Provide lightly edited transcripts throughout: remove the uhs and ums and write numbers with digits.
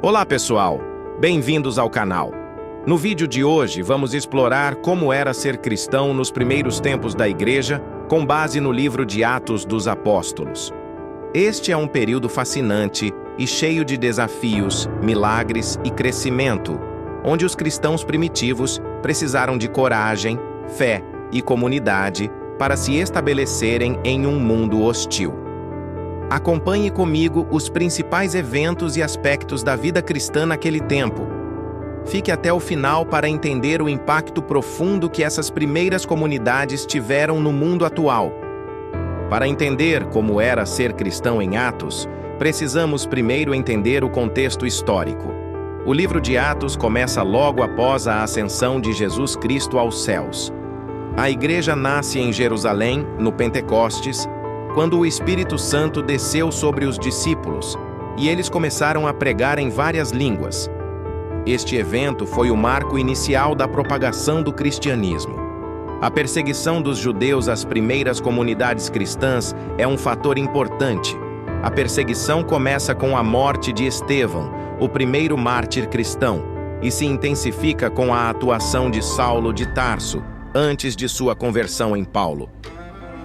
Olá pessoal, bem-vindos ao canal. No vídeo de hoje vamos explorar como era ser cristão nos primeiros tempos da igreja com base no livro de Atos dos Apóstolos. Este é um período fascinante e cheio de desafios, milagres e crescimento, onde os cristãos primitivos precisaram de coragem, fé e comunidade para se estabelecerem em um mundo hostil. Acompanhe comigo os principais eventos e aspectos da vida cristã naquele tempo. Fique até o final para entender o impacto profundo que essas primeiras comunidades tiveram no mundo atual. Para entender como era ser cristão em Atos, precisamos primeiro entender o contexto histórico. O livro de Atos começa logo após a ascensão de Jesus Cristo aos céus. A igreja nasce em Jerusalém, no Pentecostes, quando o Espírito Santo desceu sobre os discípulos, e eles começaram a pregar em várias línguas. Este evento foi o marco inicial da propagação do cristianismo. A perseguição dos judeus às primeiras comunidades cristãs é um fator importante. A perseguição começa com a morte de Estevão, o primeiro mártir cristão, e se intensifica com a atuação de Saulo de Tarso, antes de sua conversão em Paulo.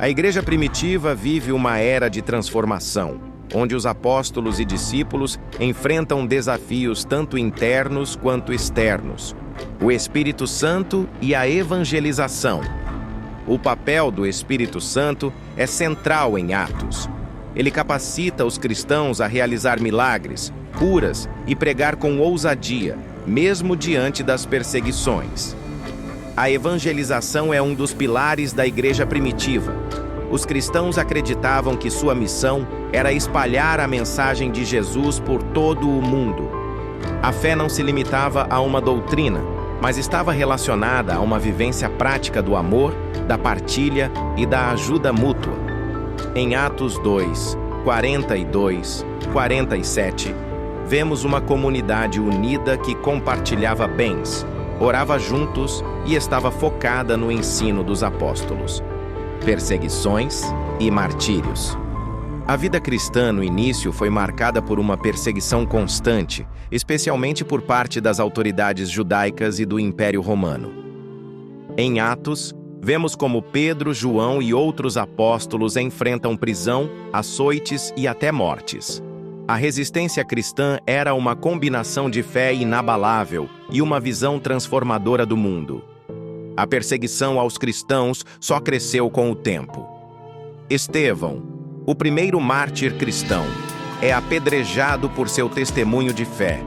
A igreja primitiva vive uma era de transformação, onde os apóstolos e discípulos enfrentam desafios tanto internos quanto externos. O Espírito Santo e a evangelização. O papel do Espírito Santo é central em Atos. Ele capacita os cristãos a realizar milagres, curas e pregar com ousadia, mesmo diante das perseguições. A evangelização é um dos pilares da igreja primitiva. Os cristãos acreditavam que sua missão era espalhar a mensagem de Jesus por todo o mundo. A fé não se limitava a uma doutrina, mas estava relacionada a uma vivência prática do amor, da partilha e da ajuda mútua. Em Atos 2, 42, 47, vemos uma comunidade unida que compartilhava bens, orava juntos e estava focada no ensino dos apóstolos. Perseguições e martírios. A vida cristã no início foi marcada por uma perseguição constante, especialmente por parte das autoridades judaicas e do Império Romano. Em Atos, vemos como Pedro, João e outros apóstolos enfrentam prisão, açoites e até mortes. A resistência cristã era uma combinação de fé inabalável e uma visão transformadora do mundo. A perseguição aos cristãos só cresceu com o tempo. Estevão, o primeiro mártir cristão, é apedrejado por seu testemunho de fé.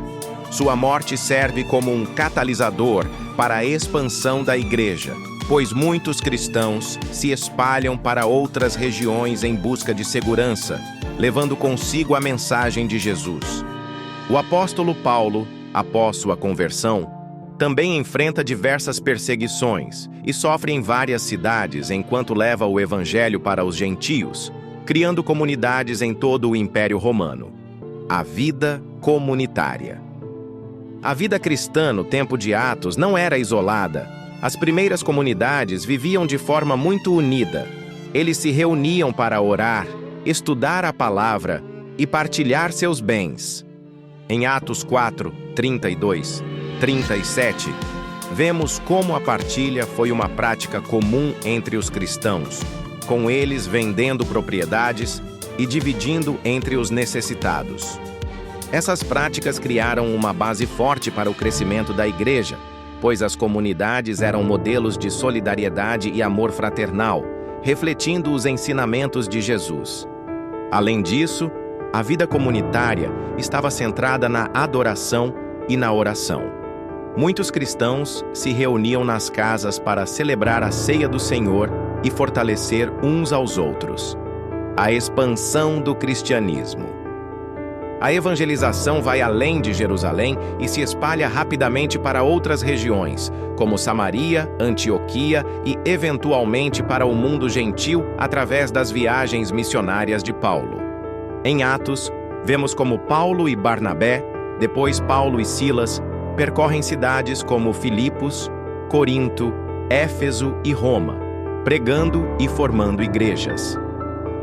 Sua morte serve como um catalisador para a expansão da igreja, pois muitos cristãos se espalham para outras regiões em busca de segurança, levando consigo a mensagem de Jesus. O apóstolo Paulo, após sua conversão, também enfrenta diversas perseguições e sofre em várias cidades enquanto leva o evangelho para os gentios, criando comunidades em todo o Império Romano. A vida comunitária. A vida cristã no tempo de Atos não era isolada. As primeiras comunidades viviam de forma muito unida. Eles se reuniam para orar, estudar a palavra e partilhar seus bens. Em Atos 4, 32, 37, vemos como a partilha foi uma prática comum entre os cristãos, com eles vendendo propriedades e dividindo entre os necessitados. Essas práticas criaram uma base forte para o crescimento da igreja, pois as comunidades eram modelos de solidariedade e amor fraternal, refletindo os ensinamentos de Jesus. Além disso, a vida comunitária estava centrada na adoração e na oração. Muitos cristãos se reuniam nas casas para celebrar a ceia do Senhor e fortalecer uns aos outros. A expansão do cristianismo. A evangelização vai além de Jerusalém e se espalha rapidamente para outras regiões, como Samaria, Antioquia e, eventualmente, para o mundo gentil através das viagens missionárias de Paulo. Em Atos, vemos como Paulo e Barnabé, depois Paulo e Silas, percorrem cidades como Filipos, Corinto, Éfeso e Roma, pregando e formando igrejas.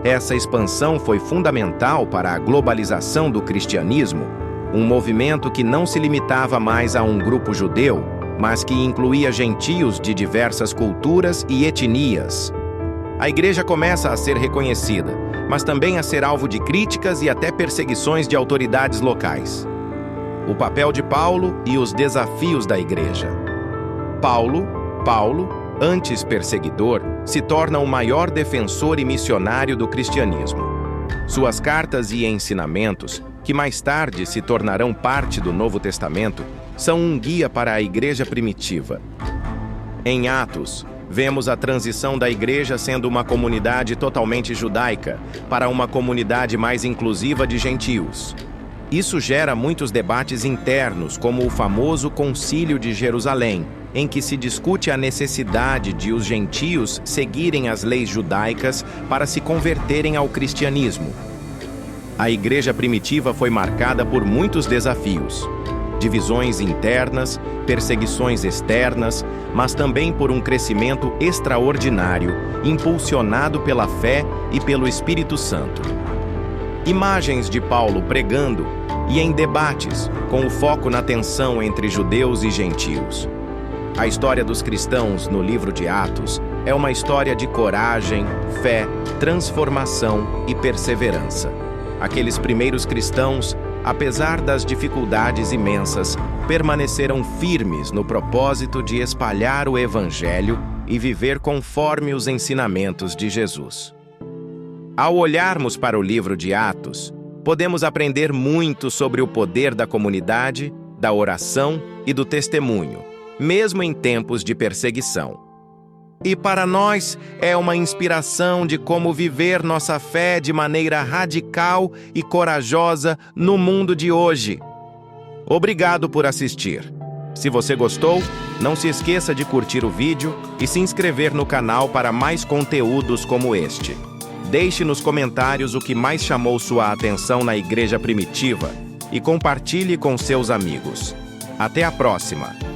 Essa expansão foi fundamental para a globalização do cristianismo, um movimento que não se limitava mais a um grupo judeu, mas que incluía gentios de diversas culturas e etnias. A igreja começa a ser reconhecida, mas também a ser alvo de críticas e até perseguições de autoridades locais. O papel de Paulo e os desafios da igreja. Paulo, antes perseguidor, se torna o maior defensor e missionário do cristianismo. Suas cartas e ensinamentos, que mais tarde se tornarão parte do Novo Testamento, são um guia para a igreja primitiva. Em Atos, vemos a transição da igreja sendo uma comunidade totalmente judaica para uma comunidade mais inclusiva de gentios. Isso gera muitos debates internos, como o famoso Concílio de Jerusalém, em que se discute a necessidade de os gentios seguirem as leis judaicas para se converterem ao cristianismo. A igreja primitiva foi marcada por muitos desafios. Divisões internas, perseguições externas, mas também por um crescimento extraordinário, impulsionado pela fé e pelo Espírito Santo. Imagens de Paulo pregando e em debates, com o foco na tensão entre judeus e gentios. A história dos cristãos no livro de Atos é uma história de coragem, fé, transformação e perseverança. Aqueles primeiros cristãos, apesar das dificuldades imensas, permaneceram firmes no propósito de espalhar o Evangelho e viver conforme os ensinamentos de Jesus. Ao olharmos para o livro de Atos, podemos aprender muito sobre o poder da comunidade, da oração e do testemunho, mesmo em tempos de perseguição. E para nós é uma inspiração de como viver nossa fé de maneira radical e corajosa no mundo de hoje. Obrigado por assistir. Se você gostou, não se esqueça de curtir o vídeo e se inscrever no canal para mais conteúdos como este. Deixe nos comentários o que mais chamou sua atenção na igreja primitiva e compartilhe com seus amigos. Até a próxima!